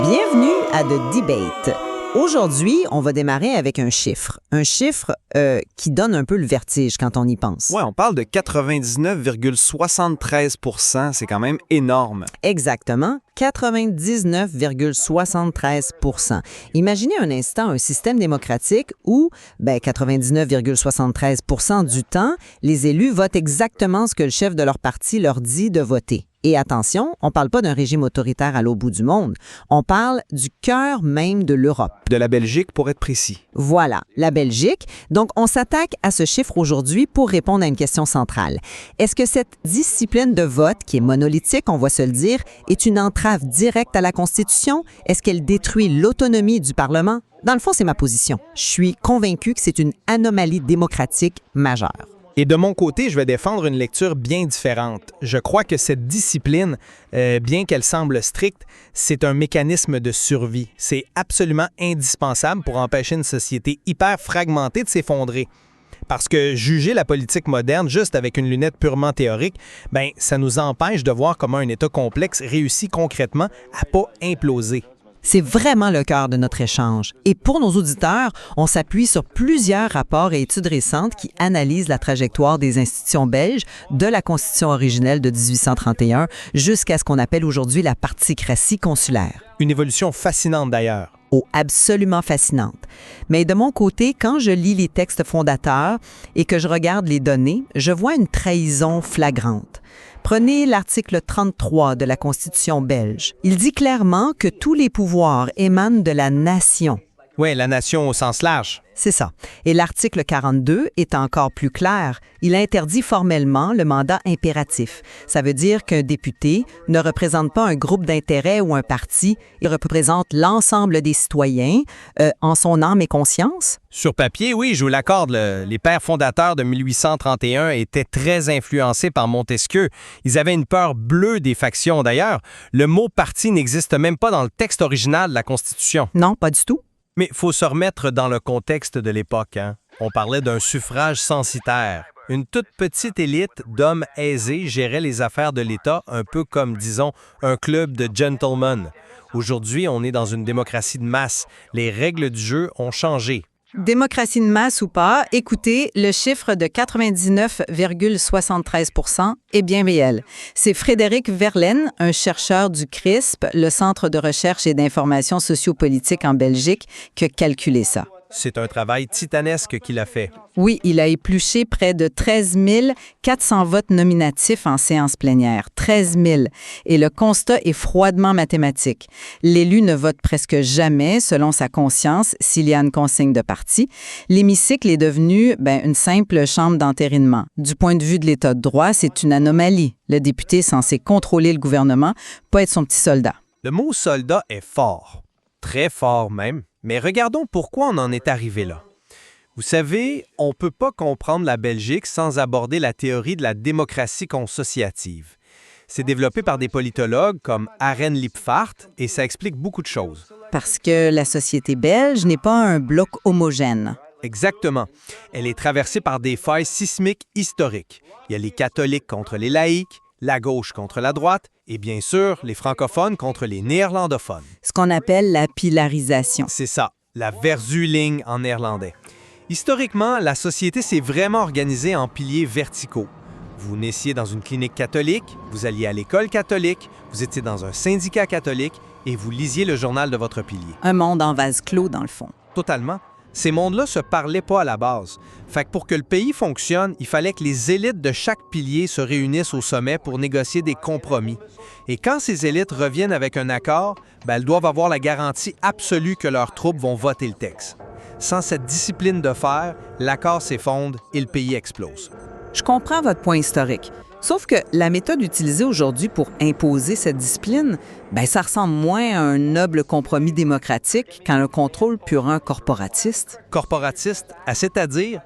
Bienvenue à The Debate. Aujourd'hui, on va démarrer avec un chiffre qui donne un peu le vertige quand on y pense. Oui, on parle de 99,73 %, c'est quand même énorme. Exactement, 99,73 %. Imaginez un instant un système démocratique où 99,73 % du temps, les élus votent exactement ce que le chef de leur parti leur dit de voter. Et attention, on ne parle pas d'un régime autoritaire à l'autre bout du monde. On parle du cœur même de l'Europe. De la Belgique, pour être précis. Voilà, la Belgique. Donc, on s'attaque à ce chiffre aujourd'hui pour répondre à une question centrale. Est-ce que cette discipline de vote, qui est monolithique, on va se le dire, est une entrave directe à la Constitution? Est-ce qu'elle détruit l'autonomie du Parlement? Dans le fond, c'est ma position. Je suis convaincue que c'est une anomalie démocratique majeure. Et de mon côté, je vais défendre une lecture bien différente. Je crois que cette discipline, bien qu'elle semble stricte, c'est un mécanisme de survie. C'est absolument indispensable pour empêcher une société hyper fragmentée de s'effondrer. Parce que juger la politique moderne juste avec une lunette purement théorique, ça nous empêche de voir comment un État complexe réussit concrètement à pas imploser. C'est vraiment le cœur de notre échange. Et pour nos auditeurs, on s'appuie sur plusieurs rapports et études récentes qui analysent la trajectoire des institutions belges de la Constitution originelle de 1831 jusqu'à ce qu'on appelle aujourd'hui la particratie consulaire. Une évolution fascinante d'ailleurs. Oh, absolument fascinante. Mais de mon côté, quand je lis les textes fondateurs et que je regarde les données, je vois une trahison flagrante. Prenez l'article 33 de la Constitution belge. Il dit clairement que tous les pouvoirs émanent de la nation. Oui, la nation au sens large. C'est ça. Et l'article 42 est encore plus clair. Il interdit formellement le mandat impératif. Ça veut dire qu'un député ne représente pas un groupe d'intérêt ou un parti. Il représente l'ensemble des citoyens en son âme et conscience. Sur papier, oui, je vous l'accorde. Les pères fondateurs de 1831 étaient très influencés par Montesquieu. Ils avaient une peur bleue des factions. D'ailleurs, le mot « parti » n'existe même pas dans le texte original de la Constitution. Non, pas du tout. Mais il faut se remettre dans le contexte de l'époque. On parlait d'un suffrage censitaire. Une toute petite élite d'hommes aisés gérait les affaires de l'État un peu comme, disons, un club de gentlemen. Aujourd'hui, on est dans une démocratie de masse. Les règles du jeu ont changé. Démocratie de masse ou pas, écoutez, le chiffre de 99,73 % est bien réel. C'est Frédéric Verlaine, un chercheur du CRISP, le Centre de recherche et d'information sociopolitique en Belgique, qui a calculé ça. C'est un travail titanesque qu'il a fait. Oui, il a épluché près de 13 400 votes nominatifs en séance plénière. 13 000. Et le constat est froidement mathématique. L'élu ne vote presque jamais, selon sa conscience, s'il y a une consigne de parti. L'hémicycle est devenu une simple chambre d'entérinement. Du point de vue de l'État de droit, c'est une anomalie. Le député est censé contrôler le gouvernement, pas être son petit soldat. Le mot « soldat » est fort. Très fort même. Mais regardons pourquoi on en est arrivé là. Vous savez, on ne peut pas comprendre la Belgique sans aborder la théorie de la démocratie consociative. C'est développé par des politologues comme Arend Lipfart et ça explique beaucoup de choses. Parce que la société belge n'est pas un bloc homogène. Exactement. Elle est traversée par des failles sismiques historiques. Il y a les catholiques contre les laïcs, la gauche contre la droite et bien sûr les francophones contre les néerlandophones. Ce qu'on appelle la pilarisation. C'est ça, la Verzuiling en néerlandais. Historiquement, la société s'est vraiment organisée en piliers verticaux. Vous naissiez dans une clinique catholique, vous alliez à l'école catholique, vous étiez dans un syndicat catholique et vous lisiez le journal de votre pilier. Un monde en vase clos, dans le fond. Totalement. Ces mondes-là se parlaient pas à la base. Fait que pour que le pays fonctionne, il fallait que les élites de chaque pilier se réunissent au sommet pour négocier des compromis. Et quand ces élites reviennent avec un accord, elles doivent avoir la garantie absolue que leurs troupes vont voter le texte. Sans cette discipline de fer, l'accord s'effondre et le pays explose. Je comprends votre point historique. Sauf que la méthode utilisée aujourd'hui pour imposer cette discipline, ça ressemble moins à un noble compromis démocratique qu'à un contrôle purement corporatiste. Corporatiste, c'est-à-dire?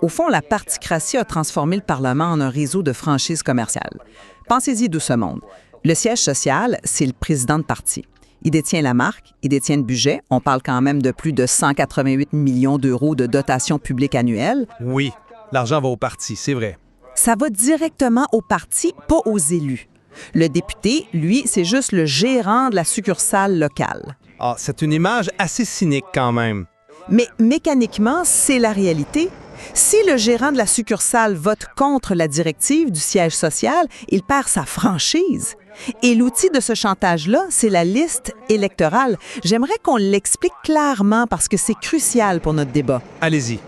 Au fond, la particratie a transformé le Parlement en un réseau de franchises commerciales. Pensez-y de ce monde. Le siège social, c'est le président de parti. Il détient la marque, il détient le budget. On parle quand même de plus de 188 millions d'euros de dotation publique annuelle. Oui, l'argent va au parti, c'est vrai. Ça va directement au parti, pas aux élus. Le député, lui, c'est juste le gérant de la succursale locale. Ah, c'est une image assez cynique quand même. Mais mécaniquement, c'est la réalité. Si le gérant de la succursale vote contre la directive du siège social, il perd sa franchise. Et l'outil de ce chantage-là, c'est la liste électorale. J'aimerais qu'on l'explique clairement parce que c'est crucial pour notre débat. Allez-y.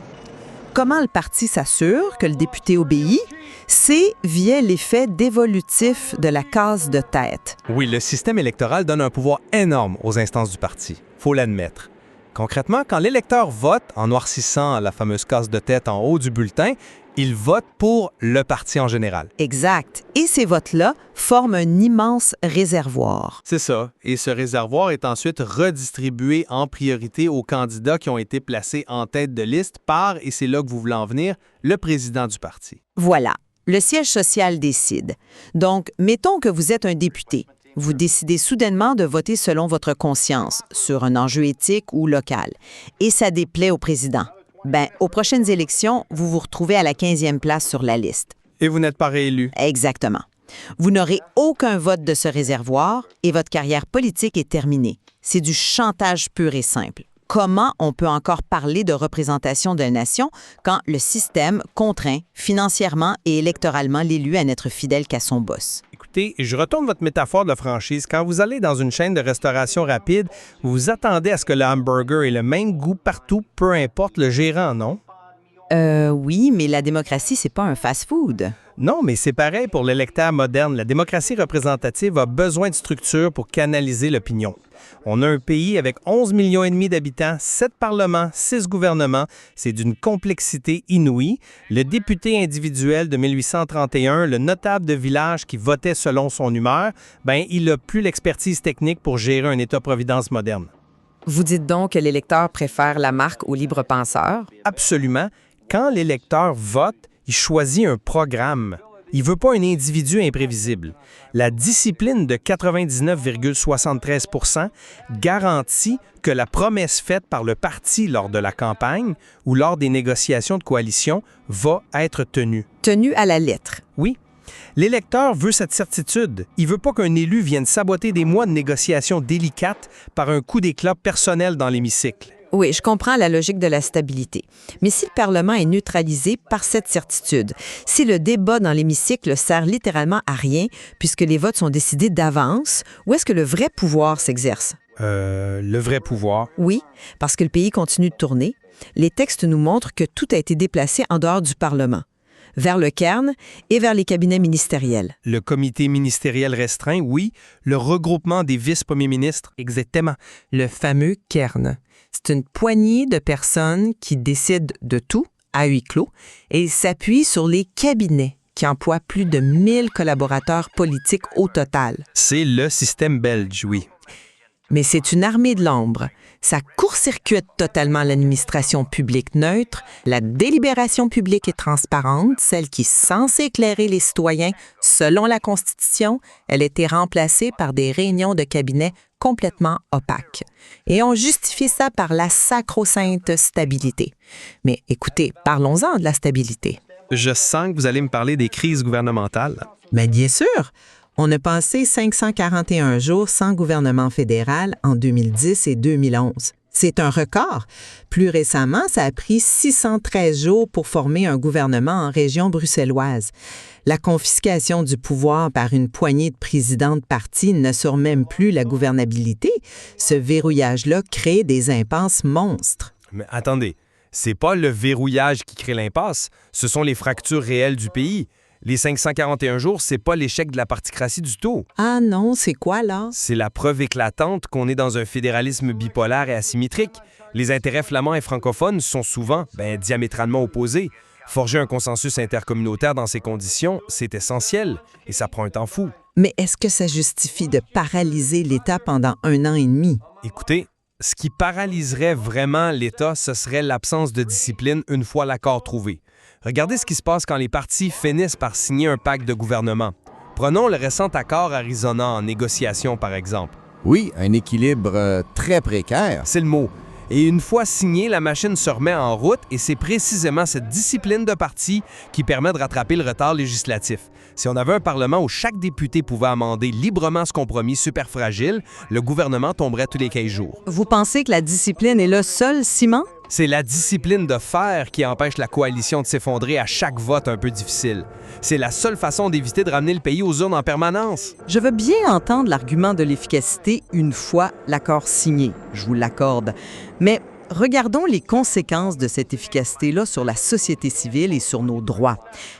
Comment le parti s'assure que le député obéit? C'est via l'effet dévolutif de la case de tête. Oui, le système électoral donne un pouvoir énorme aux instances du parti. Faut l'admettre. Concrètement, quand l'électeur vote en noircissant la fameuse case de tête en haut du bulletin, il vote pour le parti en général. Exact. Et ces votes-là forment un immense réservoir. C'est ça. Et ce réservoir est ensuite redistribué en priorité aux candidats qui ont été placés en tête de liste par, et c'est là que vous voulez en venir, le président du parti. Voilà. Le siège social décide. Donc, mettons que vous êtes un député. Vous décidez soudainement de voter selon votre conscience, sur un enjeu éthique ou local. Et ça déplaît au président. Aux prochaines élections, vous vous retrouvez à la 15e place sur la liste. Et vous n'êtes pas réélu. Exactement. Vous n'aurez aucun vote de ce réservoir et votre carrière politique est terminée. C'est du chantage pur et simple. Comment on peut encore parler de représentation de la nation quand le système contraint financièrement et électoralement l'élu à n'être fidèle qu'à son boss? Écoutez, je retourne votre métaphore de franchise. Quand vous allez dans une chaîne de restauration rapide, vous vous attendez à ce que le hamburger ait le même goût partout, peu importe le gérant, non? Oui, mais la démocratie, c'est pas un fast-food. Non, mais c'est pareil pour l'électeur moderne. La démocratie représentative a besoin de structures pour canaliser l'opinion. On a un pays avec 11,5 millions d'habitants, 7 parlements, 6 gouvernements. C'est d'une complexité inouïe. Le député individuel de 1831, le notable de village qui votait selon son humeur, il n'a plus l'expertise technique pour gérer un État-providence moderne. Vous dites donc que l'électeur préfère la marque au libre penseur? Absolument. Quand l'électeur vote, il choisit un programme. Il ne veut pas un individu imprévisible. La discipline de 99,73 % garantit que la promesse faite par le parti lors de la campagne ou lors des négociations de coalition va être tenue. Tenue à la lettre. Oui. L'électeur veut cette certitude. Il ne veut pas qu'un élu vienne saboter des mois de négociations délicates par un coup d'éclat personnel dans l'hémicycle. Oui, je comprends la logique de la stabilité. Mais si le Parlement est neutralisé par cette certitude, si le débat dans l'hémicycle sert littéralement à rien puisque les votes sont décidés d'avance, où est-ce que le vrai pouvoir s'exerce? Le vrai pouvoir? Oui, parce que le pays continue de tourner. Les textes nous montrent que tout a été déplacé en dehors du Parlement, vers le cairn et vers les cabinets ministériels. Le comité ministériel restreint, oui. Le regroupement des vice-premiers ministres, exactement. Le fameux cairn. C'est une poignée de personnes qui décident de tout à huis clos et s'appuient sur les cabinets qui emploient plus de 1000 collaborateurs politiques au total. C'est le système belge, oui. Mais c'est une armée de l'ombre. Ça court-circuite totalement l'administration publique neutre, la délibération publique et transparente, celle qui est censée éclairer les citoyens selon la Constitution. Elle a été remplacée par des réunions de cabinet complètement opaques. Et on justifie ça par la sacro-sainte stabilité. Mais écoutez, parlons-en de la stabilité. Je sens que vous allez me parler des crises gouvernementales. Mais bien sûr! On a passé 541 jours sans gouvernement fédéral en 2010 et 2011. C'est un record. Plus récemment, ça a pris 613 jours pour former un gouvernement en région bruxelloise. La confiscation du pouvoir par une poignée de présidents de partis n'assure même plus la gouvernabilité. Ce verrouillage-là crée des impasses monstres. Mais attendez, c'est pas le verrouillage qui crée l'impasse, ce sont les fractures réelles du pays. Les 541 jours, c'est pas l'échec de la particratie du tout. Ah non, c'est quoi là? C'est la preuve éclatante qu'on est dans un fédéralisme bipolaire et asymétrique. Les intérêts flamands et francophones sont souvent diamétralement opposés. Forger un consensus intercommunautaire dans ces conditions, c'est essentiel et ça prend un temps fou. Mais est-ce que ça justifie de paralyser l'État pendant 1 an et demi? Écoutez, ce qui paralyserait vraiment l'État, ce serait l'absence de discipline une fois l'accord trouvé. Regardez ce qui se passe quand les partis finissent par signer un pacte de gouvernement. Prenons le récent accord Arizona en négociation, par exemple. Oui, un équilibre très précaire. C'est le mot. Et une fois signé, la machine se remet en route et c'est précisément cette discipline de parti qui permet de rattraper le retard législatif. Si on avait un Parlement où chaque député pouvait amender librement ce compromis super fragile, le gouvernement tomberait tous les 15 jours. Vous pensez que la discipline est le seul ciment? C'est la discipline de fer qui empêche la coalition de s'effondrer à chaque vote un peu difficile. C'est la seule façon d'éviter de ramener le pays aux urnes en permanence. Je veux bien entendre l'argument de l'efficacité une fois l'accord signé, je vous l'accorde. Mais regardons les conséquences de cette efficacité-là sur la société civile et sur nos droits.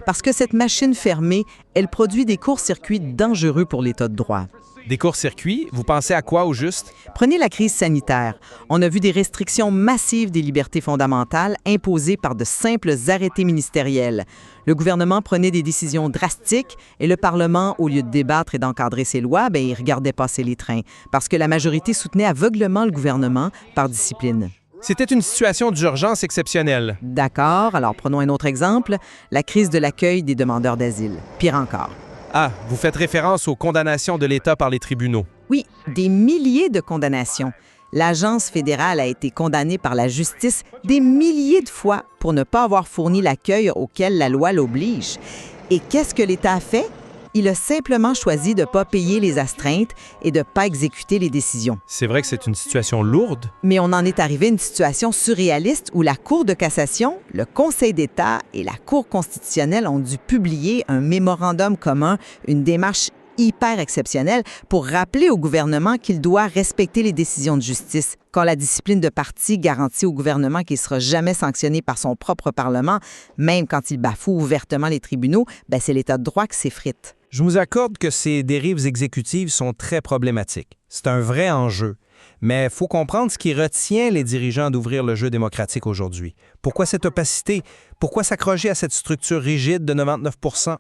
Parce que cette machine fermée, elle produit des courts-circuits dangereux pour l'État de droit. Des courts-circuits, vous pensez à quoi au juste? Prenez la crise sanitaire. On a vu des restrictions massives des libertés fondamentales imposées par de simples arrêtés ministériels. Le gouvernement prenait des décisions drastiques et le Parlement, au lieu de débattre et d'encadrer ses lois, il regardait passer les trains parce que la majorité soutenait aveuglement le gouvernement par discipline. C'était une situation d'urgence exceptionnelle. D'accord, alors prenons un autre exemple, la crise de l'accueil des demandeurs d'asile. Pire encore. Ah, vous faites référence aux condamnations de l'État par les tribunaux. Oui, des milliers de condamnations. L'Agence fédérale a été condamnée par la justice des milliers de fois pour ne pas avoir fourni l'accueil auquel la loi l'oblige. Et qu'est-ce que l'État a fait? Il a simplement choisi de ne pas payer les astreintes et de ne pas exécuter les décisions. C'est vrai que c'est une situation lourde. Mais on en est arrivé à une situation surréaliste où la Cour de cassation, le Conseil d'État et la Cour constitutionnelle ont dû publier un mémorandum commun, une démarche hyper exceptionnelle pour rappeler au gouvernement qu'il doit respecter les décisions de justice. Quand la discipline de parti garantit au gouvernement qu'il ne sera jamais sanctionné par son propre Parlement, même quand il bafoue ouvertement les tribunaux, c'est l'État de droit qui s'effrite. Je vous accorde que ces dérives exécutives sont très problématiques. C'est un vrai enjeu. Mais il faut comprendre ce qui retient les dirigeants d'ouvrir le jeu démocratique aujourd'hui. Pourquoi cette opacité? Pourquoi s'accrocher à cette structure rigide de 99 %?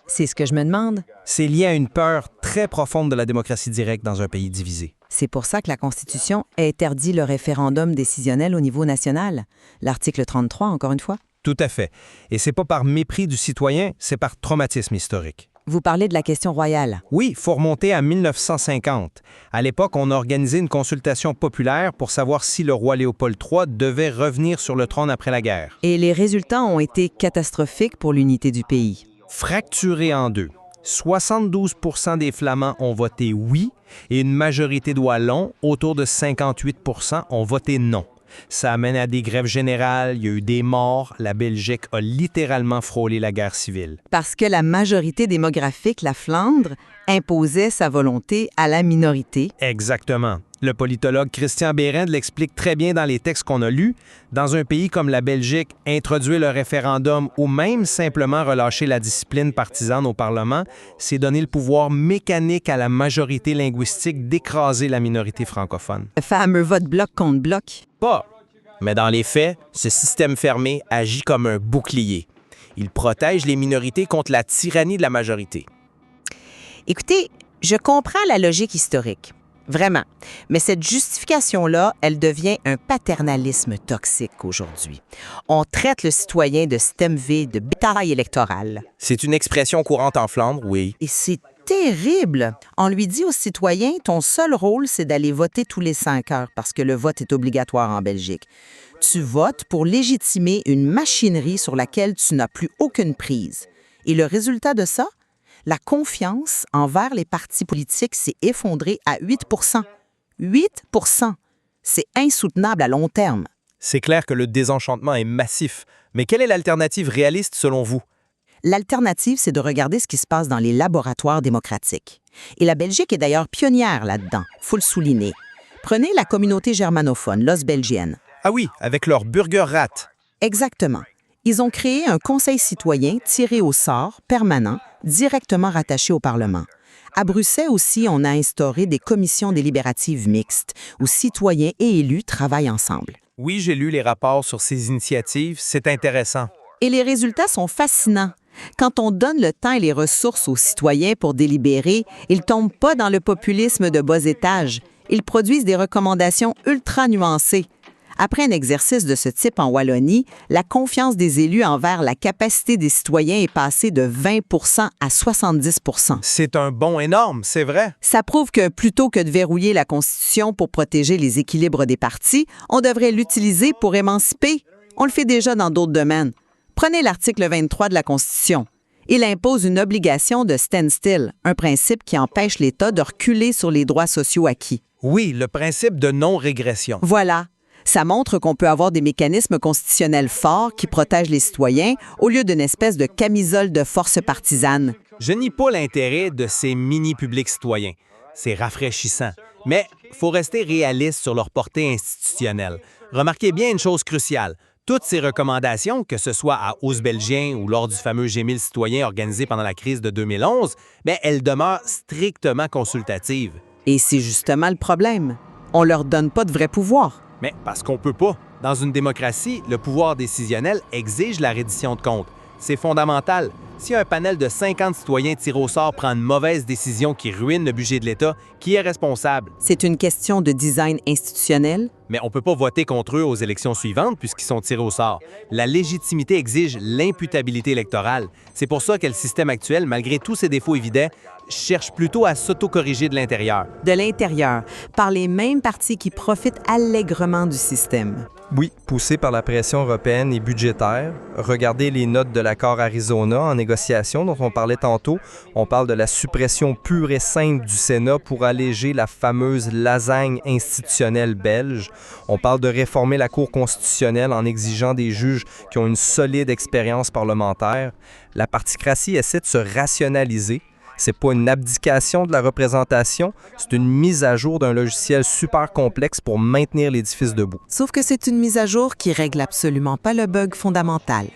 C'est ce que je me demande. C'est lié à une peur très profonde de la démocratie directe dans un pays divisé. C'est pour ça que la Constitution interdit le référendum décisionnel au niveau national. L'article 33, encore une fois. Tout à fait. Et c'est pas par mépris du citoyen, c'est par traumatisme historique. Vous parlez de la question royale. Oui, il faut remonter à 1950. À l'époque, on a organisé une consultation populaire pour savoir si le roi Léopold III devait revenir sur le trône après la guerre. Et les résultats ont été catastrophiques pour l'unité du pays. Fracturé en deux. 72 % des Flamands ont voté oui et une majorité de Wallons, autour de 58 % ont voté non. Ça amène à des grèves générales, il y a eu des morts, la Belgique a littéralement frôlé la guerre civile. Parce que la majorité démographique, la Flandre, imposait sa volonté à la minorité. Exactement. Le politologue Christian Bérend l'explique très bien dans les textes qu'on a lus. Dans un pays comme la Belgique, introduire le référendum ou même simplement relâcher la discipline partisane au Parlement, c'est donner le pouvoir mécanique à la majorité linguistique d'écraser la minorité francophone. Le fameux vote bloc contre bloc. Pas. Mais dans les faits, ce système fermé agit comme un bouclier. Il protège les minorités contre la tyrannie de la majorité. Écoutez, je comprends la logique historique. Vraiment. Mais cette justification-là, elle devient un paternalisme toxique aujourd'hui. On traite le citoyen de système V, de bétail électoral. C'est une expression courante en Flandre, oui. Et c'est terrible. On lui dit aux citoyens, ton seul rôle, c'est d'aller voter tous les 5 heures parce que le vote est obligatoire en Belgique. Tu votes pour légitimer une machinerie sur laquelle tu n'as plus aucune prise. Et le résultat de ça? La confiance envers les partis politiques s'est effondrée à 8 %. 8 %. C'est insoutenable à long terme. C'est clair que le désenchantement est massif. Mais quelle est l'alternative réaliste selon vous? L'alternative, c'est de regarder ce qui se passe dans les laboratoires démocratiques. Et la Belgique est d'ailleurs pionnière là-dedans, faut le souligner. Prenez la communauté germanophone, l'Ostbelgienne. Ah oui, avec leur Burgerrat. Exactement. Ils ont créé un conseil citoyen tiré au sort, permanent, directement rattaché au Parlement. À Bruxelles aussi, on a instauré des commissions délibératives mixtes où citoyens et élus travaillent ensemble. Oui, j'ai lu les rapports sur ces initiatives, c'est intéressant. Et les résultats sont fascinants. Quand on donne le temps et les ressources aux citoyens pour délibérer, ils ne tombent pas dans le populisme de bas étage. Ils produisent des recommandations ultra nuancées. Après un exercice de ce type en Wallonie, la confiance des élus envers la capacité des citoyens est passée de 20 à 70 C'est un bond énorme, c'est vrai. Ça prouve que plutôt que de verrouiller la Constitution pour protéger les équilibres des partis, on devrait l'utiliser pour émanciper. On le fait déjà dans d'autres domaines. Prenez l'article 23 de la Constitution. Il impose une obligation de standstill, un principe qui empêche l'État de reculer sur les droits sociaux acquis. Oui, le principe de non-régression. Voilà. Ça montre qu'on peut avoir des mécanismes constitutionnels forts qui protègent les citoyens au lieu d'une espèce de camisole de force partisane. Je nie pas l'intérêt de ces mini-publics citoyens. C'est rafraîchissant. Mais il faut rester réaliste sur leur portée institutionnelle. Remarquez bien une chose cruciale. Toutes ces recommandations, que ce soit à Hausse-Belgien ou lors du fameux G1000 citoyen organisé pendant la crise de 2011, elles demeurent strictement consultatives. Et c'est justement le problème. On leur donne pas de vrai pouvoir. Mais parce qu'on peut pas. Dans une démocratie, le pouvoir décisionnel exige la reddition de comptes. C'est fondamental. Si un panel de 50 citoyens tirés au sort prend une mauvaise décision qui ruine le budget de l'État, qui est responsable? C'est une question de design institutionnel. Mais on ne peut pas voter contre eux aux élections suivantes puisqu'ils sont tirés au sort. La légitimité exige l'imputabilité électorale. C'est pour ça que le système actuel, malgré tous ses défauts évidents, cherche plutôt à s'autocorriger de l'intérieur. De l'intérieur, par les mêmes partis qui profitent allègrement du système. Oui, poussé par la pression européenne et budgétaire. Regardez les notes de l'accord Arizona en négociation dont on parlait tantôt. On parle de la suppression pure et simple du Sénat pour alléger la fameuse lasagne institutionnelle belge. On parle de réformer la Cour constitutionnelle en exigeant des juges qui ont une solide expérience parlementaire. La particratie essaie de se rationaliser. C'est pas une abdication de la représentation, c'est une mise à jour d'un logiciel super complexe pour maintenir l'édifice debout. Sauf que c'est une mise à jour qui règle absolument pas le bug fondamental.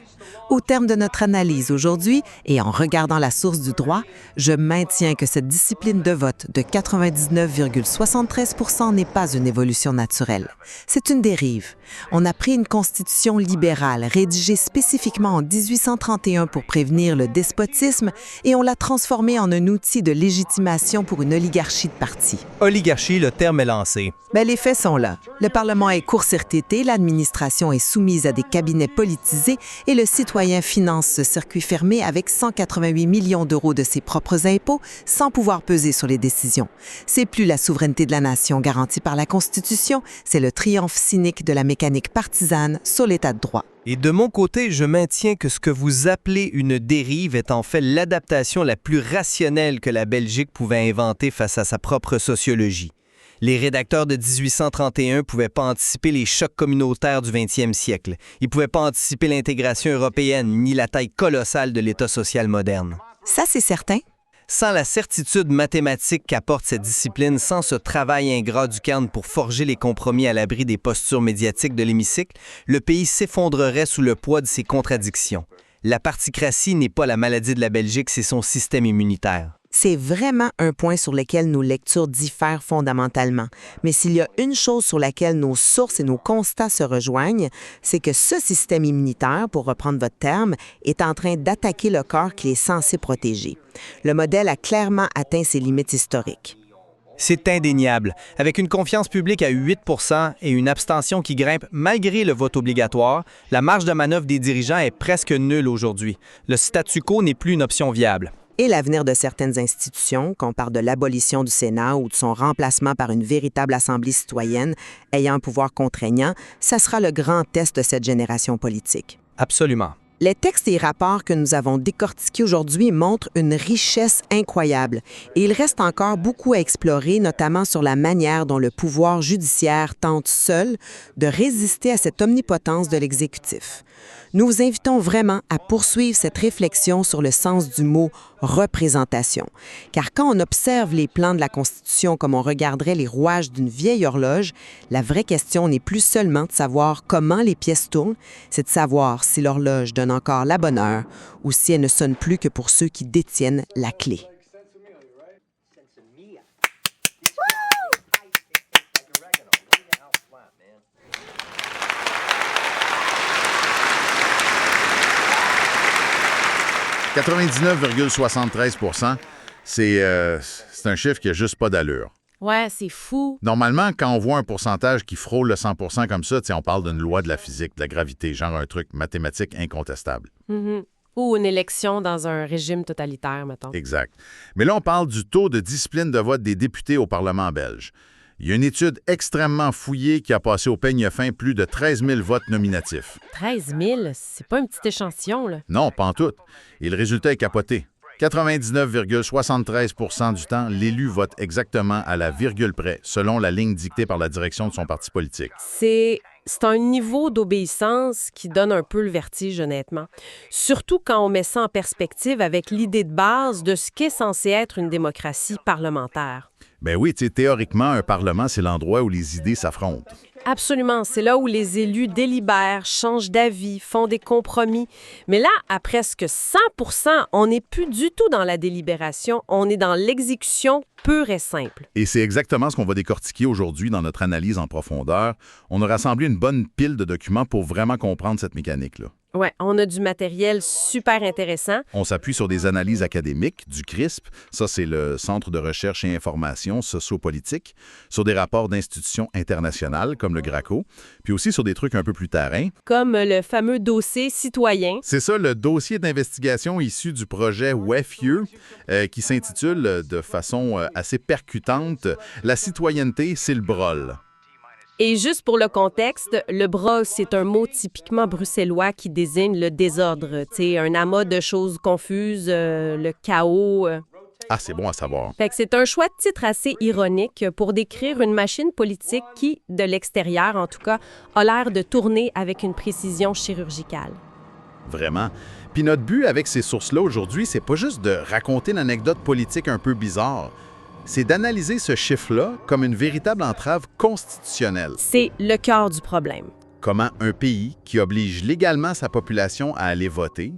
Au terme de notre analyse aujourd'hui et en regardant la source du droit, je maintiens que cette discipline de vote de 99,73 n'est pas une évolution naturelle. C'est une dérive. On a pris une constitution libérale rédigée spécifiquement en 1831 pour prévenir le despotisme et on l'a transformée en un outil de légitimation pour une oligarchie de partis. Oligarchie, le terme est lancé. Les faits sont là. Le Parlement est court-circuité, l'administration est soumise à des cabinets politisés et le citoyen finance ce circuit fermé avec 188 millions d'euros de ses propres impôts sans pouvoir peser sur les décisions. C'est plus la souveraineté de la nation garantie par la Constitution, c'est le triomphe cynique de la mécanique partisane sur l'état de droit. Et de mon côté, je maintiens que ce que vous appelez une dérive est en fait l'adaptation la plus rationnelle que la Belgique pouvait inventer face à sa propre sociologie. Les rédacteurs de 1831 ne pouvaient pas anticiper les chocs communautaires du 20e siècle. Ils ne pouvaient pas anticiper l'intégration européenne ni la taille colossale de l'État social moderne. Ça, c'est certain. Sans la certitude mathématique qu'apporte cette discipline, sans ce travail ingrat du Cairn pour forger les compromis à l'abri des postures médiatiques de l'hémicycle, le pays s'effondrerait sous le poids de ses contradictions. La particratie n'est pas la maladie de la Belgique, c'est son système immunitaire. C'est vraiment un point sur lequel nos lectures diffèrent fondamentalement. Mais s'il y a une chose sur laquelle nos sources et nos constats se rejoignent, c'est que ce système immunitaire, pour reprendre votre terme, est en train d'attaquer le corps qu'il est censé protéger. Le modèle a clairement atteint ses limites historiques. C'est indéniable. Avec une confiance publique à 8 % et une abstention qui grimpe malgré le vote obligatoire, la marge de manœuvre des dirigeants est presque nulle aujourd'hui. Le statu quo n'est plus une option viable. Et l'avenir de certaines institutions, qu'on parle de l'abolition du Sénat ou de son remplacement par une véritable assemblée citoyenne ayant un pouvoir contraignant, ça sera le grand test de cette génération politique. Absolument. Les textes et rapports que nous avons décortiqués aujourd'hui montrent une richesse incroyable et il reste encore beaucoup à explorer, notamment sur la manière dont le pouvoir judiciaire tente seul de résister à cette omnipotence de l'exécutif. Nous vous invitons vraiment à poursuivre cette réflexion sur le sens du mot « représentation ». Car quand on observe les plans de la Constitution comme on regarderait les rouages d'une vieille horloge, la vraie question n'est plus seulement de savoir comment les pièces tournent, c'est de savoir si l'horloge donne encore la bonne heure ou si elle ne sonne plus que pour ceux qui détiennent la clé. « 99,73 %, c'est un chiffre qui n'a juste pas d'allure. Ouais, c'est fou. Normalement, quand on voit un pourcentage qui frôle le 100 comme ça, on parle d'une loi de la physique, de la gravité, genre un truc mathématique incontestable. Mhm. Ou une élection dans un régime totalitaire, mettons. Exact. Mais là, on parle du taux de discipline de vote des députés au Parlement belge. Il y a une étude extrêmement fouillée qui a passé au peigne fin plus de 13 000 votes nominatifs. 13 000, c'est pas un petit échantillon, là. Non, pas en tout. Et le résultat est capoté. 99,73 du temps, l'élu vote exactement à la virgule près, selon la ligne dictée par la direction de son parti politique. C'est un niveau d'obéissance qui donne un peu le vertige, honnêtement. Surtout quand on met ça en perspective avec l'idée de base de ce qu'est censé être une démocratie parlementaire. Ben oui, théoriquement, un parlement, c'est l'endroit où les idées s'affrontent. Absolument, c'est là où les élus délibèrent, changent d'avis, font des compromis. Mais là, à presque 100%, on n'est plus du tout dans la délibération, on est dans l'exécution pure et simple. Et c'est exactement ce qu'on va décortiquer aujourd'hui dans notre analyse en profondeur. On a rassemblé une bonne pile de documents pour vraiment comprendre cette mécanique-là. Ouais, on a du matériel super intéressant. On s'appuie sur des analyses académiques du CRISP, ça c'est le Centre de recherche et information sociopolitique, sur des rapports d'institutions internationales comme le GRACO, puis aussi sur des trucs un peu plus terrain. Comme le fameux dossier citoyen. C'est ça, le dossier d'investigation issu du projet WEFIE, qui s'intitule de façon assez percutante « La citoyenneté, c'est le brol ». Et juste pour le contexte, le brol, c'est un mot typiquement bruxellois qui désigne le désordre, un amas de choses confuses, le chaos. Ah, c'est bon à savoir. Fait que c'est un choix de titre assez ironique pour décrire une machine politique qui, de l'extérieur en tout cas, a l'air de tourner avec une précision chirurgicale. Vraiment. Puis notre but avec ces sources-là aujourd'hui, c'est pas juste de raconter une anecdote politique un peu bizarre. C'est d'analyser ce chiffre-là comme une véritable entrave constitutionnelle. C'est le cœur du problème. Comment un pays qui oblige légalement sa population à aller voter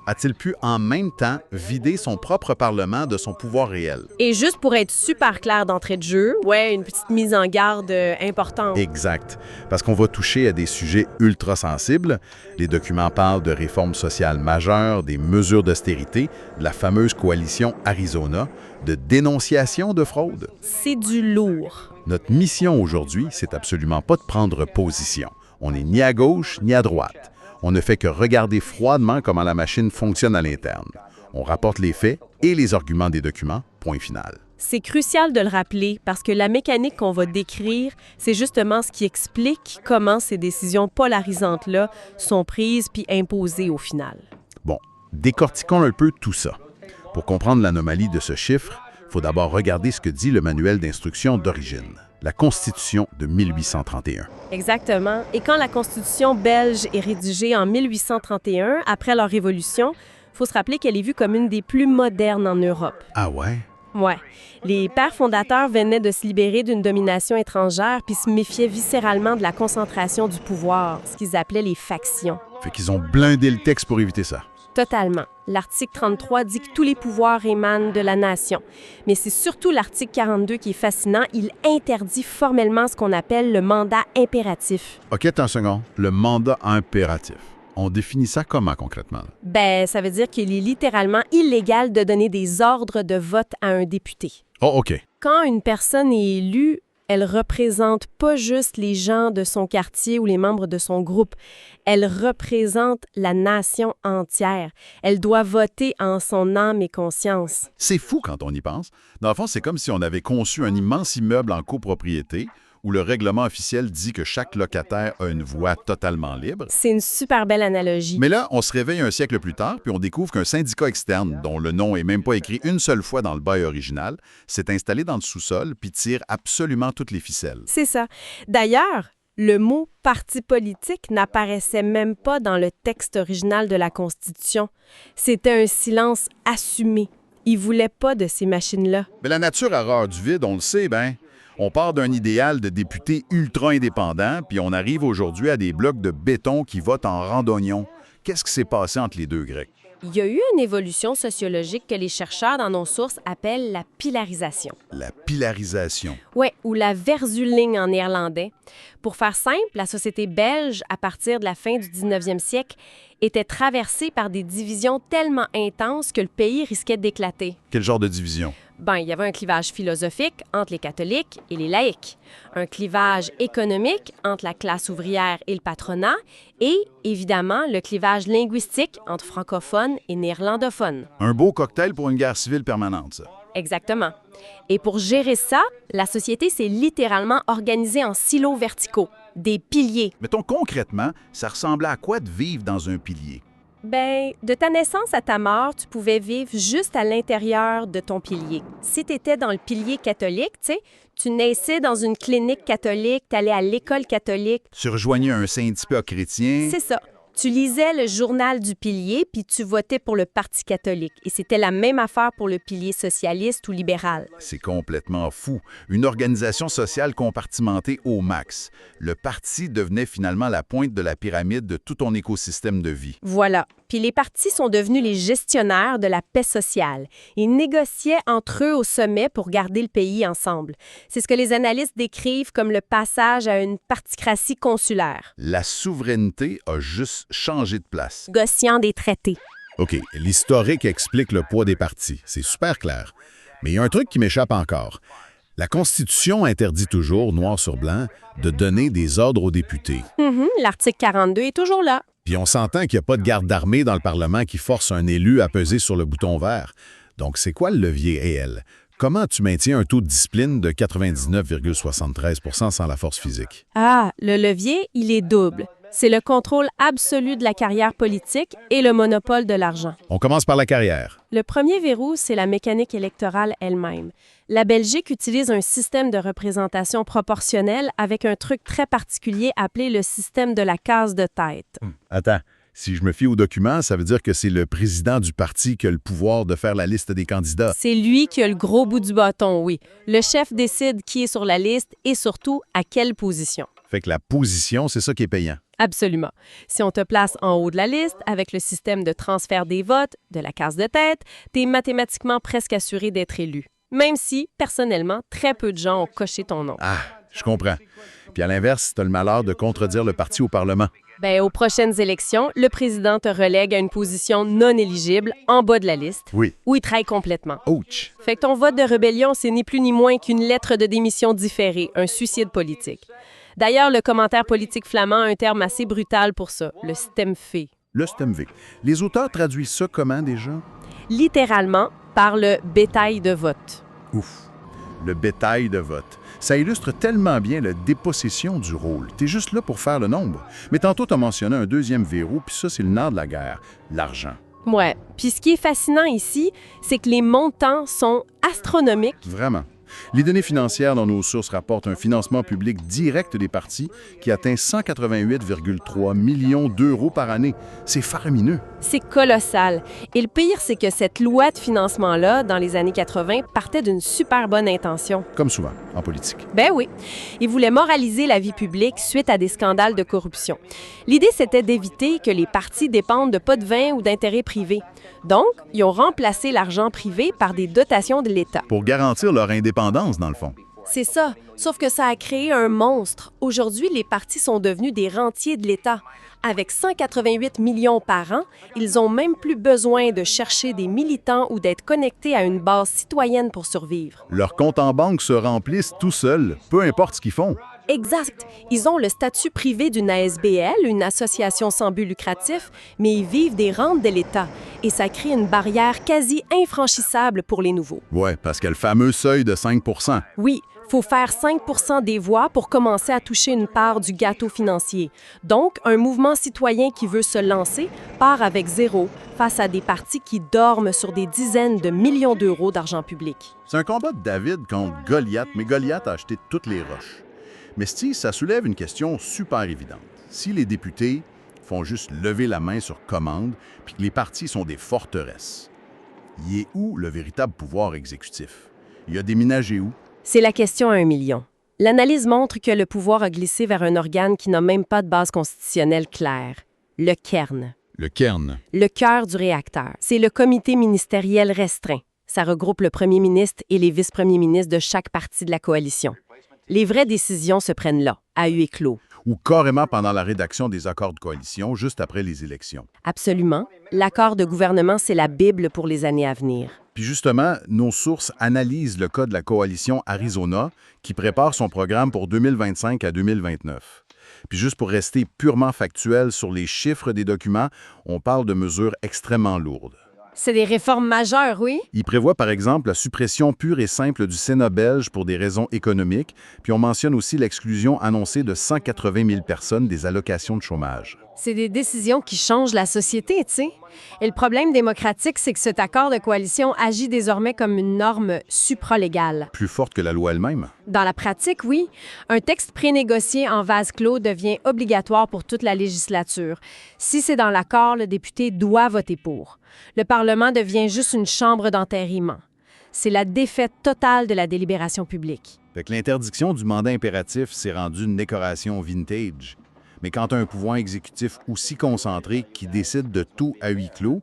a-t-il pu en même temps vider son propre Parlement de son pouvoir réel? Et juste pour être super clair d'entrée de jeu, ouais, une petite mise en garde importante. Exact. Parce qu'on va toucher à des sujets ultra sensibles. Les documents parlent de réformes sociales majeures, des mesures d'austérité, de la fameuse coalition Arizona, de dénonciation de fraude. C'est du lourd. Notre mission aujourd'hui, c'est absolument pas de prendre position. On n'est ni à gauche ni à droite. On ne fait que regarder froidement comment la machine fonctionne à l'interne. On rapporte les faits et les arguments des documents, point final. C'est crucial de le rappeler parce que la mécanique qu'on va décrire, c'est justement ce qui explique comment ces décisions polarisantes-là sont prises puis imposées au final. Bon, décortiquons un peu tout ça. Pour comprendre l'anomalie de ce chiffre, il faut d'abord regarder ce que dit le manuel d'instruction d'origine, la Constitution de 1831. Exactement. Et quand la Constitution belge est rédigée en 1831, après leur révolution, il faut se rappeler qu'elle est vue comme une des plus modernes en Europe. Ah ouais? Ouais. Les pères fondateurs venaient de se libérer d'une domination étrangère puis se méfiaient viscéralement de la concentration du pouvoir, ce qu'ils appelaient les factions. Fait qu'ils ont blindé le texte pour éviter ça. Totalement. L'article 33 dit que tous les pouvoirs émanent de la nation. Mais c'est surtout l'article 42 qui est fascinant. Il interdit formellement ce qu'on appelle le mandat impératif. OK, attends une seconde. Le mandat impératif. On définit ça comment concrètement? Ben, ça veut dire qu'il est littéralement illégal de donner des ordres de vote à un député. Oh, OK. Quand une personne est élue, elle représente pas juste les gens de son quartier ou les membres de son groupe. Elle représente la nation entière. Elle doit voter en son âme et conscience. C'est fou quand on y pense. Dans le fond, c'est comme si on avait conçu un immense immeuble en copropriété où le règlement officiel dit que chaque locataire a une voix totalement libre. C'est une super belle analogie. Mais là, on se réveille un siècle plus tard, puis on découvre qu'un syndicat externe, dont le nom n'est même pas écrit une seule fois dans le bail original, s'est installé dans le sous-sol puis tire absolument toutes les ficelles. C'est ça. D'ailleurs, le mot « parti politique » n'apparaissait même pas dans le texte original de la Constitution. C'était un silence assumé. Ils ne voulaient pas de ces machines-là. Mais la nature a horreur du vide, on le sait, ben. On part d'un idéal de députés ultra indépendants, puis on arrive aujourd'hui à des blocs de béton qui votent en randonnion. Qu'est-ce qui s'est passé entre les deux Grecs? Il y a eu une évolution sociologique que les chercheurs dans nos sources appellent la pilarisation. La pilarisation. Oui, ou la verzuling en néerlandais. Pour faire simple, la société belge, à partir de la fin du 19e siècle, était traversée par des divisions tellement intenses que le pays risquait d'éclater. Quel genre de division? Il y avait un clivage philosophique entre les catholiques et les laïcs, un clivage économique entre la classe ouvrière et le patronat, et évidemment le clivage linguistique entre francophones et néerlandophones. Un beau cocktail pour une guerre civile permanente, ça. Exactement. Et pour gérer ça, la société s'est littéralement organisée en silos verticaux, des piliers. Mettons concrètement, ça ressemblait à quoi de vivre dans un pilier? De ta naissance à ta mort, tu pouvais vivre juste à l'intérieur de ton pilier. Si tu étais dans le pilier catholique, tu naissais dans une clinique catholique, tu allais à l'école catholique. Tu rejoignais un syndicat chrétien. C'est ça. Tu lisais le journal du pilier, puis tu votais pour le Parti catholique. Et c'était la même affaire pour le pilier socialiste ou libéral. C'est complètement fou. Une organisation sociale compartimentée au max. Le parti devenait finalement la pointe de la pyramide de tout ton écosystème de vie. Voilà. Puis les partis sont devenus les gestionnaires de la paix sociale. Ils négociaient entre eux au sommet pour garder le pays ensemble. C'est ce que les analystes décrivent comme le passage à une particratie consulaire. La souveraineté a juste changé de place. Négociant des traités. OK, l'historique explique le poids des partis. C'est super clair. Mais il y a un truc qui m'échappe encore. La Constitution interdit toujours, noir sur blanc, de donner des ordres aux députés. L'article 42 est toujours là. Puis on s'entend qu'il n'y a pas de garde d'armée dans le Parlement qui force un élu à peser sur le bouton vert. Donc, c'est quoi le levier réel? Comment tu maintiens un taux de discipline de 99,73 sans la force physique? Ah, le levier, il est double. C'est le contrôle absolu de la carrière politique et le monopole de l'argent. On commence par la carrière. Le premier verrou, c'est la mécanique électorale elle-même. La Belgique utilise un système de représentation proportionnelle avec un truc très particulier appelé le système de la case de tête. Attends, si je me fie au document, ça veut dire que c'est le président du parti qui a le pouvoir de faire la liste des candidats. C'est lui qui a le gros bout du bâton, oui. Le chef décide qui est sur la liste et surtout à quelle position. Fait que la position, c'est ça qui est payant. Absolument. Si on te place en haut de la liste avec le système de transfert des votes, de la case de tête, t'es mathématiquement presque assuré d'être élu. Même si, personnellement, très peu de gens ont coché ton nom. Ah, je comprends. Puis à l'inverse, t'as le malheur de contredire le parti au Parlement. Aux prochaines élections, le président te relègue à une position non éligible en bas de la liste, Oui. où il trahit complètement. Ouch! Fait que ton vote de rébellion, c'est ni plus ni moins qu'une lettre de démission différée, un suicide politique. D'ailleurs, le commentaire politique flamand a un terme assez brutal pour ça, le stemvé. Le stemvé. Les auteurs traduisent ça comment déjà? Littéralement, par le bétail de vote. Ouf! Le bétail de vote. Ça illustre tellement bien la dépossession du rôle. T'es juste là pour faire le nombre. Mais tantôt, t'as mentionné un deuxième verrou, puis ça, c'est le nerf de la guerre, l'argent. Ouais. Puis ce qui est fascinant ici, c'est que les montants sont astronomiques. Vraiment. Les données financières dans nos sources rapportent un financement public direct des partis qui atteint 188,3 millions d'euros par année. C'est faramineux. C'est colossal. Et le pire, c'est que cette loi de financement-là, dans les années 80, partait d'une super bonne intention. Comme souvent, en politique. Oui. Ils voulaient moraliser la vie publique suite à des scandales de corruption. L'idée, c'était d'éviter que les partis dépendent de pots de vin ou d'intérêts privés. Donc, ils ont remplacé l'argent privé par des dotations de l'État. Pour garantir leur indépendance, dans le fond. C'est ça, sauf que ça a créé un monstre. Aujourd'hui, les partis sont devenus des rentiers de l'État. Avec 188 millions par an, ils n'ont même plus besoin de chercher des militants ou d'être connectés à une base citoyenne pour survivre. Leurs comptes en banque se remplissent tout seuls, peu importe ce qu'ils font. Exact. Ils ont le statut privé d'une ASBL, une association sans but lucratif, mais ils vivent des rentes de l'État. Et ça crée une barrière quasi infranchissable pour les nouveaux. Ouais, parce qu'il y a le fameux seuil de 5 %. Oui, faut faire 5 % des voix pour commencer à toucher une part du gâteau financier. Donc, un mouvement citoyen qui veut se lancer part avec zéro face à des partis qui dorment sur des dizaines de millions d'euros d'argent public. C'est un combat de David contre Goliath, mais Goliath a acheté toutes les roches. Mais Steve, ça soulève une question super évidente. Si les députés font juste lever la main sur commande, puis que les partis sont des forteresses, y est où le véritable pouvoir exécutif? Il a déménagé où? C'est la question à 1 million. L'analyse montre que le pouvoir a glissé vers un organe qui n'a même pas de base constitutionnelle claire, le cairn. Le cairn. Le cœur du réacteur. C'est le comité ministériel restreint. Ça regroupe le premier ministre et les vice-premiers ministres de chaque parti de la coalition. Les vraies décisions se prennent là, à huis clos. Ou carrément pendant la rédaction des accords de coalition, juste après les élections. Absolument. L'accord de gouvernement, c'est la Bible pour les années à venir. Puis justement, nos sources analysent le cas de la coalition Arizona qui prépare son programme pour 2025 à 2029. Puis juste pour rester purement factuel sur les chiffres des documents, on parle de mesures extrêmement lourdes. C'est des réformes majeures, oui? Il prévoit par exemple la suppression pure et simple du Sénat belge pour des raisons économiques, puis on mentionne aussi l'exclusion annoncée de 180 000 personnes des allocations de chômage. C'est des décisions qui changent la société, tu sais. Et le problème démocratique, c'est que cet accord de coalition agit désormais comme une norme supralégale. Plus forte que la loi elle-même. Dans la pratique, oui. Un texte prénégocié en vase clos devient obligatoire pour toute la législature. Si c'est dans l'accord, le député doit voter pour. Le Parlement devient juste une chambre d'enterrement. C'est la défaite totale de la délibération publique. Fait que l'interdiction du mandat impératif s'est rendue une décoration vintage. Mais quand tu as un pouvoir exécutif aussi concentré qui décide de tout à huis clos,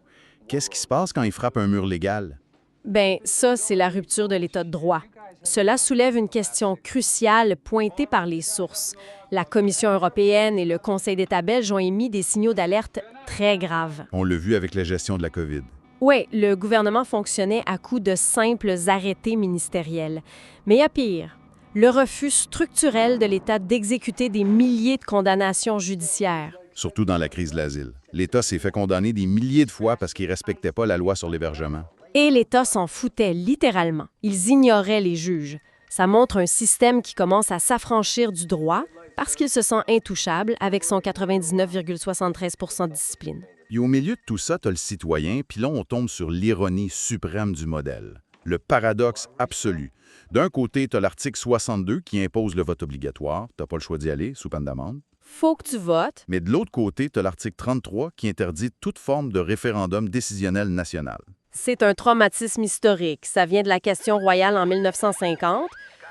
qu'est-ce qui se passe quand il frappe un mur légal? Bien, ça, c'est la rupture de l'état de droit. Cela soulève une question cruciale pointée par les sources. La Commission européenne et le Conseil d'État belge ont émis des signaux d'alerte très graves. On l'a vu avec la gestion de la COVID. Oui, le gouvernement fonctionnait à coup de simples arrêtés ministériels. Mais il y a pire. Le refus structurel de l'État d'exécuter des milliers de condamnations judiciaires. Surtout dans la crise de l'asile. L'État s'est fait condamner des milliers de fois parce qu'il ne respectait pas la loi sur l'hébergement. Et l'État s'en foutait littéralement. Ils ignoraient les juges. Ça montre un système qui commence à s'affranchir du droit parce qu'il se sent intouchable avec son 99,73 % de discipline. Et au milieu de tout ça, tu as le citoyen, puis là, on tombe sur l'ironie suprême du modèle. Le paradoxe absolu. D'un côté, tu as l'article 62 qui impose le vote obligatoire. Tu n'as pas le choix d'y aller, sous peine d'amende. Faut que tu votes. Mais de l'autre côté, tu as l'article 33 qui interdit toute forme de référendum décisionnel national. C'est un traumatisme historique. Ça vient de la question royale en 1950.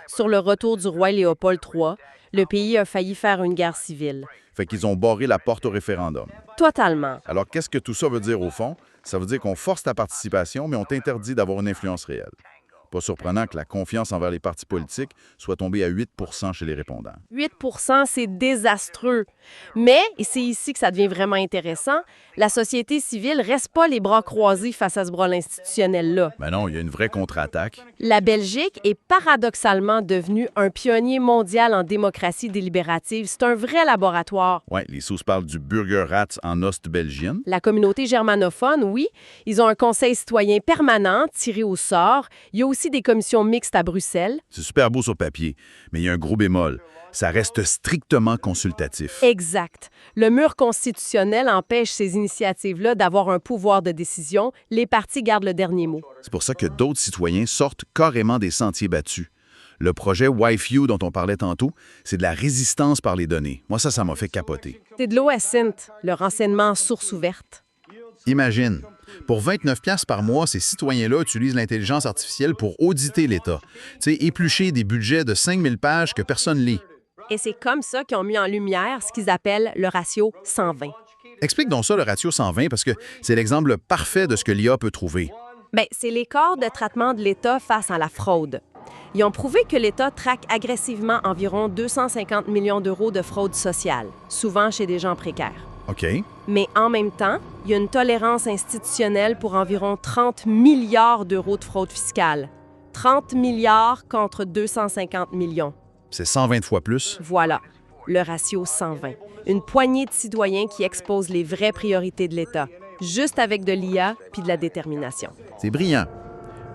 Sur le retour du roi Léopold III, le pays a failli faire une guerre civile. Fait qu'ils ont barré la porte au référendum. Totalement. Alors, qu'est-ce que tout ça veut dire au fond? Ça veut dire qu'on force ta participation, mais on t'interdit d'avoir une influence réelle. Pas surprenant que la confiance envers les partis politiques soit tombée à 8 % chez les répondants. 8 % c'est désastreux. Mais, et c'est ici que ça devient vraiment intéressant, la société civile reste pas les bras croisés face à ce brôle institutionnel-là. Ben non, il y a une vraie contre-attaque. La Belgique est paradoxalement devenue un pionnier mondial en démocratie délibérative. C'est un vrai laboratoire. Oui, les sources parlent du Bürgerrat en Ost-Belgienne. La communauté germanophone, oui, ils ont un conseil citoyen permanent tiré au sort. Il y a aussi des commissions mixtes à Bruxelles. C'est super beau sur papier, mais il y a un gros bémol. Ça reste strictement consultatif. Exact. Le mur constitutionnel empêche ces initiatives-là d'avoir un pouvoir de décision. Les partis gardent le dernier mot. C'est pour ça que d'autres citoyens sortent carrément des sentiers battus. Le projet WiFu dont on parlait tantôt, c'est de la résistance par les données. Moi, ça m'a fait capoter. C'est de l'OSINT, le renseignement en source ouverte. Imagine, pour 29 $ par mois, ces citoyens-là utilisent l'intelligence artificielle pour auditer l'État. Tu sais, éplucher des budgets de 5000 pages que personne lit. Et c'est comme ça qu'ils ont mis en lumière ce qu'ils appellent le ratio 120. Explique donc ça, le ratio 120, parce que c'est l'exemple parfait de ce que l'IA peut trouver. Bien, c'est l'écart de traitement de l'État face à la fraude. Ils ont prouvé que l'État traque agressivement environ 250 millions d'euros de fraude sociale, souvent chez des gens précaires. OK. Mais en même temps, il y a une tolérance institutionnelle pour environ 30 milliards d'euros de fraude fiscale. 30 milliards contre 250 millions. C'est 120 fois plus. Voilà, le ratio 120. Une poignée de citoyens qui exposent les vraies priorités de l'État, juste avec de l'IA puis de la détermination. C'est brillant.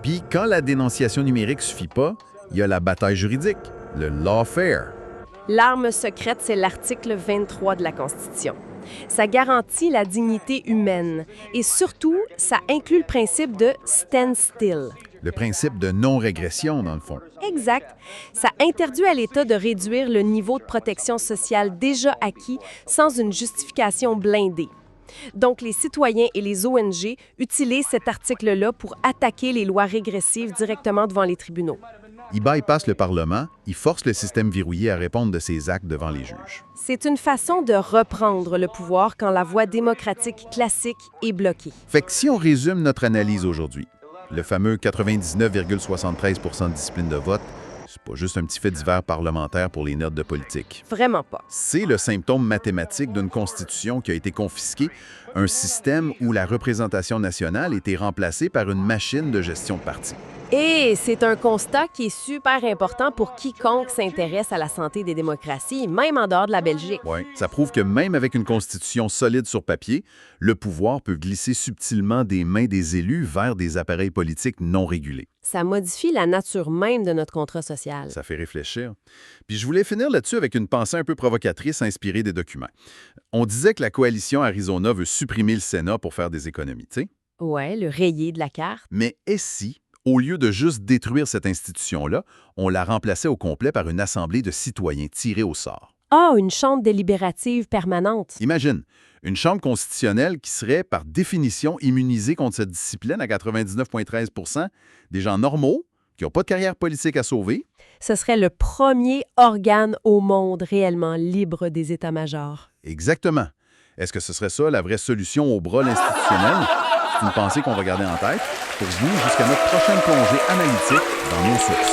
Puis quand la dénonciation numérique suffit pas, il y a la bataille juridique, le lawfare. L'arme secrète, c'est l'article 23 de la Constitution. Ça garantit la dignité humaine et surtout, ça inclut le principe de standstill. Le principe de non-régression, dans le fond. Exact. Ça interdit à l'État de réduire le niveau de protection sociale déjà acquis sans une justification blindée. Donc, les citoyens et les ONG utilisent cet article-là pour attaquer les lois régressives directement devant les tribunaux. Ils bypassent le Parlement, ils forcent le système verrouillé à répondre de ses actes devant les juges. C'est une façon de reprendre le pouvoir quand la voie démocratique classique est bloquée. Fait que si on résume notre analyse aujourd'hui, le fameux 99,73 % de discipline de vote, c'est pas juste un petit fait divers parlementaire pour les nerds de politique. Vraiment pas. C'est le symptôme mathématique d'une constitution qui a été confisquée, un système où la représentation nationale était remplacée par une machine de gestion de parti. Et c'est un constat qui est super important pour quiconque s'intéresse à la santé des démocraties, même en dehors de la Belgique. Oui, ça prouve que même avec une constitution solide sur papier, le pouvoir peut glisser subtilement des mains des élus vers des appareils politiques non régulés. Ça modifie la nature même de notre contrat social. Ça fait réfléchir. Puis je voulais finir là-dessus avec une pensée un peu provocatrice inspirée des documents. On disait que la coalition Arizona veut supprimer le Sénat pour faire des économies, tu sais? Ouais, le rayé de la carte. Mais est-ce si, au lieu de juste détruire cette institution-là, on la remplaçait au complet par une assemblée de citoyens tirés au sort? Ah, une chambre délibérative permanente. Imagine, une chambre constitutionnelle qui serait par définition immunisée contre cette discipline à 99,13 %, des gens normaux, qui n'ont pas de carrière politique à sauver. Ce serait le premier organe au monde réellement libre des états-majors. Exactement. Est-ce que ce serait ça la vraie solution au brol institutionnel? C'est une pensée qu'on va garder en tête pour vous jusqu'à notre prochaine plongée analytique dans nos sources.